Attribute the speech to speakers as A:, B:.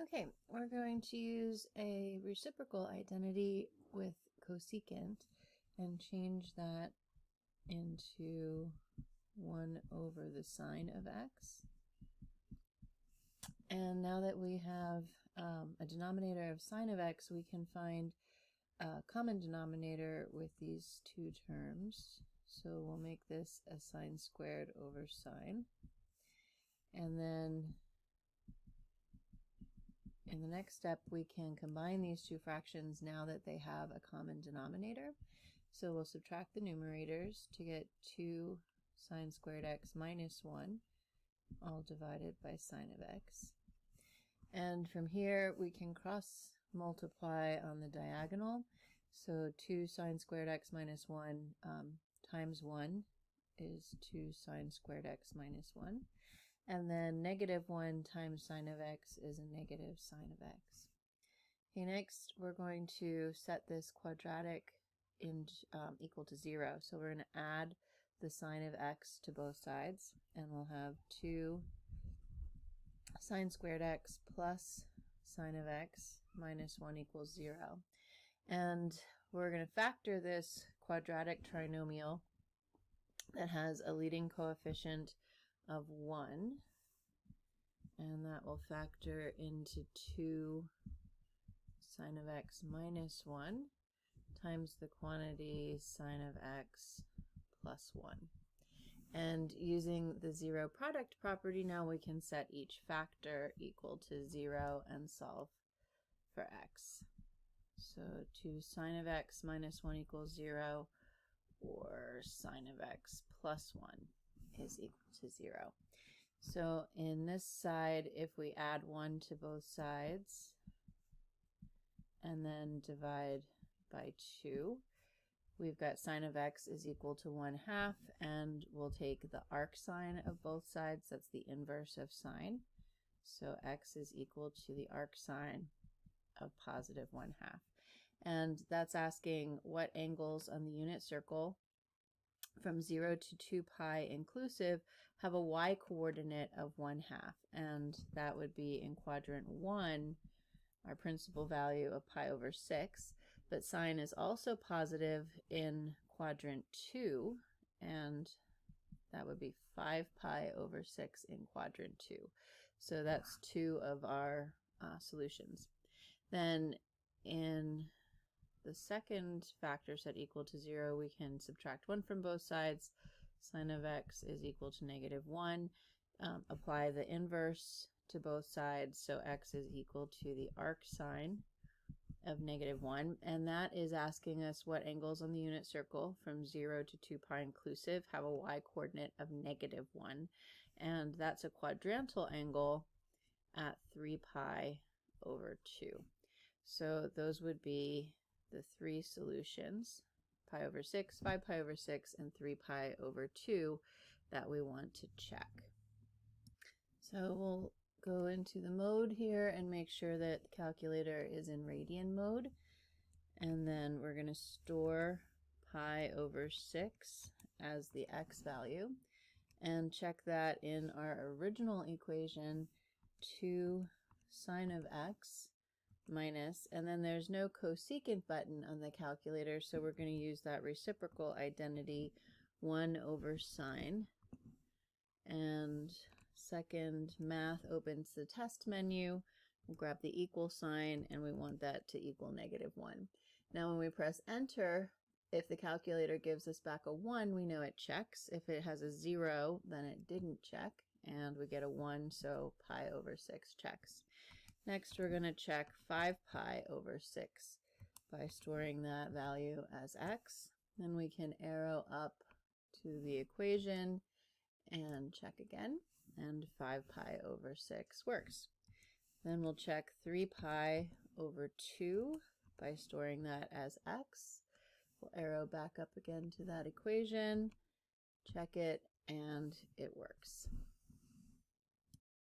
A: Okay, we're going to use a reciprocal identity with cosecant and change that into 1 over the sine of x. And now that we have a denominator of sine of x, we can find a common denominator with these two terms. So we'll make this a sine squared over sine. And then in the next step, we can combine these two fractions now that they have a common denominator. So we'll subtract the numerators to get 2 sine squared x minus 1, all divided by sine of x. And from here, we can cross multiply on the diagonal. So 2 sine squared x minus 1 times 1 is 2 sine squared x minus 1. And then negative 1 times sine of x is a negative sine of x. Okay, next we're going to set this quadratic in equal to 0. So we're going to add the sine of x to both sides, and we'll have 2 sine squared x plus sine of x minus 1 equals 0. And we're going to factor this quadratic trinomial that has a leading coefficient of 1, and that will factor into 2 sine of x minus 1 times the quantity sine of x plus 1. And using the zero product property, now we can set each factor equal to 0 and solve for x. So 2 sine of x minus 1 equals 0, or sine of x plus 1 is equal to 0. So in this side, if we add 1 to both sides and then divide by 2, we've got sine of x is equal to 1/2, and we'll take the arc sine of both sides. That's the inverse of sine. So x is equal to the arc sine of positive 1/2. And that's asking what angles on the unit circle from 0 to 2 pi inclusive have a y-coordinate of 1/2. And that would be in quadrant 1, our principal value of pi over 6. But sine is also positive in quadrant 2, and that would be 5 pi over 6 in quadrant 2. So that's 2 of our solutions. Then in the second factor set equal to 0, we can subtract 1 from both sides. Sine of x is equal to negative 1. Apply the inverse to both sides, so x is equal to the arc sine of negative 1, and that is asking us what angles on the unit circle from 0 to 2 pi inclusive have a y-coordinate of negative 1, and that's a quadrantal angle at 3 pi over 2. So those would be the 3 solutions, pi over 6, 5 pi over 6, and 3 pi over 2 that we want to check. So we'll go into the mode here and make sure that the calculator is in radian mode, and then we're going to store pi over 6 as the x value and check that in our original equation, 2 sine of x minus, and then there's no cosecant button on the calculator, so we're going to use that reciprocal identity, 1 over sine. And second, math opens the test menu. We'll grab the equal sign, and we want that to equal negative 1. Now when we press enter, if the calculator gives us back a 1, we know it checks. If it has a 0, then it didn't check, and we get a 1, so pi over 6 checks. Next, we're going to check 5 pi over 6 by storing that value as x. Then we can arrow up to the equation and check again, and 5 pi over 6 works. Then we'll check 3 pi over 2 by storing that as x. We'll arrow back up again to that equation, check it, and it works.